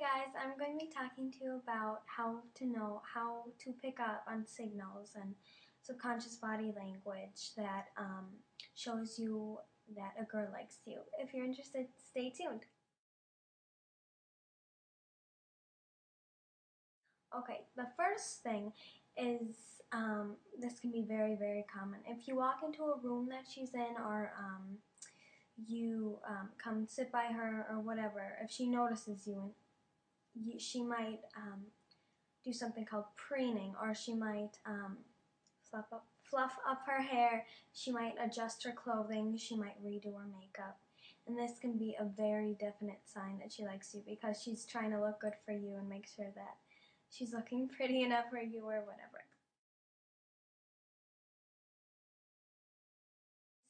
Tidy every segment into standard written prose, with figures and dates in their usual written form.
guys, I'm going to be talking to you about how to know how to pick up on signals and subconscious body language that shows you that a girl likes you. If you're interested, stay tuned. Okay, the first thing is this can be very, very common. If you walk into a room that she's in or you come sit by her or whatever, if she notices you, she might do something called preening, or she might fluff up her hair, she might adjust her clothing, she might redo her makeup. And this can be a very definite sign that she likes you because she's trying to look good for you and make sure that she's looking pretty enough for you or whatever.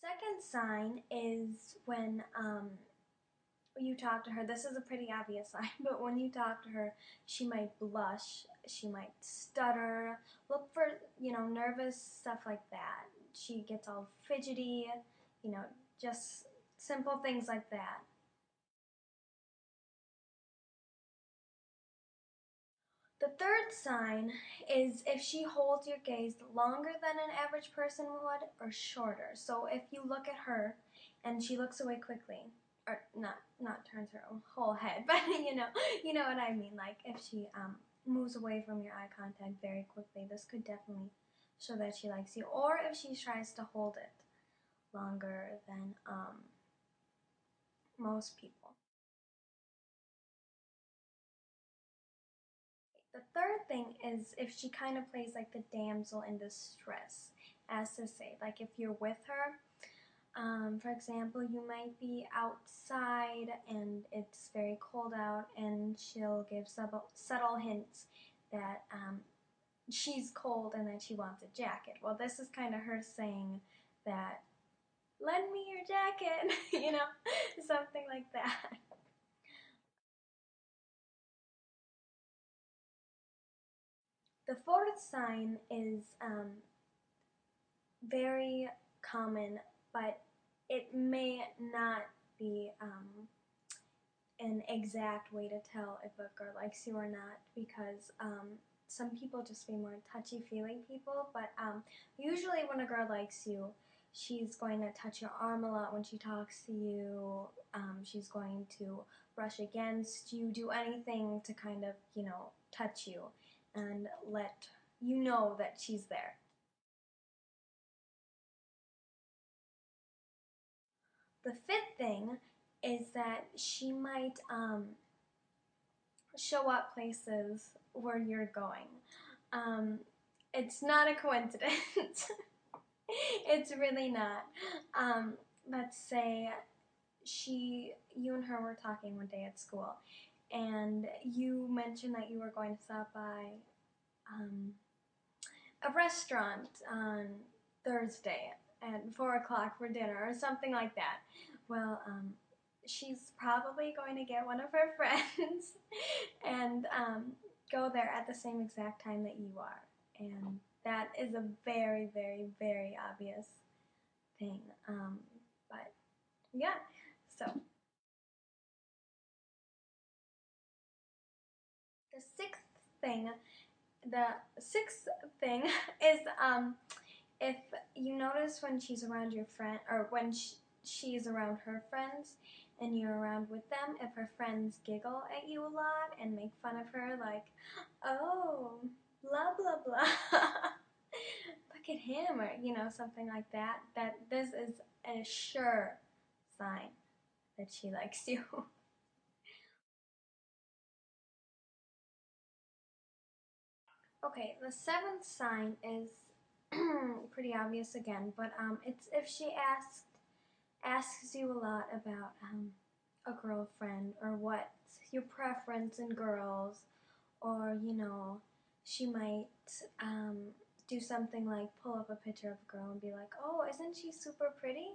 Second sign is when you talk to her. This is a pretty obvious sign, but when you talk to her, she might blush, she might stutter, look for, nervous stuff like that. She gets all fidgety, just simple things like that. The third sign is if she holds your gaze longer than an average person would or shorter. So if you look at her and she looks away quickly, or not turns her whole head, but you know what I mean. Like if she moves away from your eye contact very quickly, this could definitely show that she likes you. Or if she tries to hold it longer than most people. The third thing is if she kind of plays like the damsel in distress, as to say, like if you're with her. For example, you might be outside and it's very cold out, and she'll give subtle hints that she's cold and that she wants a jacket. Well, this is kind of her saying that, lend me your jacket, something like that. The fourth sign is very common, but it may not be an exact way to tell if a girl likes you or not, because some people just be more touchy-feely people, but usually when a girl likes you, she's going to touch your arm a lot when she talks to you. She's going to brush against you, do anything to kind of, touch you and let you know that she's there. The fifth thing is that she might show up places where you're going. It's not a coincidence. It's really not. Let's say you and her were talking one day at school, and you mentioned that you were going to stop by a restaurant on Thursday at 4 o'clock for dinner or something like that. Well, she's probably going to get one of her friends and go there at the same exact time that you are. And that is a very, very, very obvious thing. But yeah, so the sixth thing is if you notice when she's around your friend, or when she's around her friends and you're around with them, if her friends giggle at you a lot and make fun of her, like, oh, blah, blah, blah, look at him, or, something like that, that this is a sure sign that she likes you. Okay, the seventh sign is pretty obvious again, but it's if she asks you a lot about a girlfriend, or what's your preference in girls, or she might do something like pull up a picture of a girl and be like, oh, isn't she super pretty?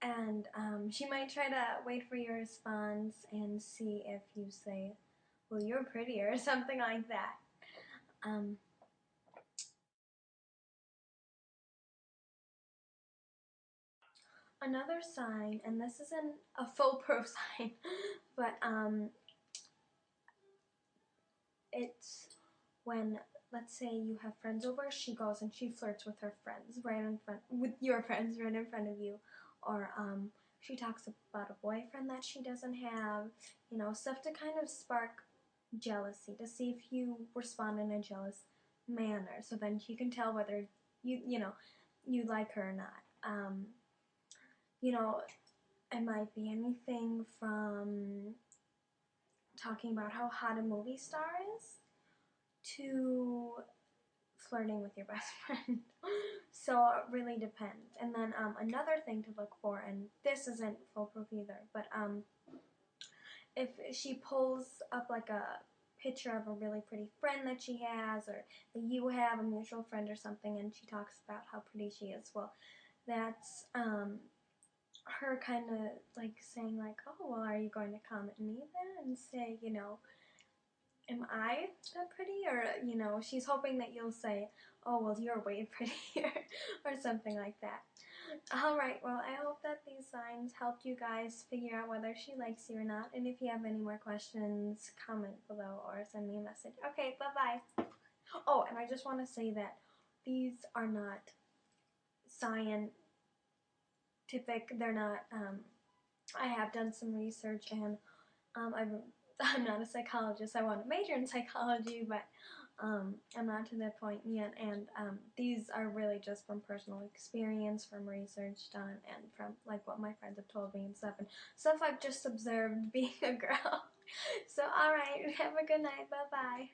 And she might try to wait for your response and see if you say, well, you're prettier, or something like that. Another sign, and this isn't a foolproof sign, but it's when, let's say you have friends over, she goes and she flirts with her friends right in front, with your friends right in front of you, or she talks about a boyfriend that she doesn't have, you know, stuff to kind of spark jealousy, to see if you respond in a jealous manner, so then she can tell whether you like her or not. You know, it might be anything from talking about how hot a movie star is to flirting with your best friend. So it really depends. And then another thing to look for, and this isn't foolproof either, but if she pulls up like a picture of a really pretty friend that she has, or that you have a mutual friend or something, and she talks about how pretty she is, well, that's her kind of like saying like, oh, well, are you going to comment me then and say, you know, am I that pretty? Or, you know, she's hoping that you'll say, oh, well, you're way prettier, or something like that. Alright, well, I hope that these signs helped you guys figure out whether she likes you or not. And if you have any more questions, comment below or send me a message. Okay, bye-bye. Oh, and I just want to say that these are not scientific. They're not, I have done some research, and I'm not a psychologist. I want to major in psychology, but I'm not to that point yet. And these are really just from personal experience, from research done, and from like what my friends have told me and stuff I've just observed being a girl. So, alright, have a good night. Bye bye.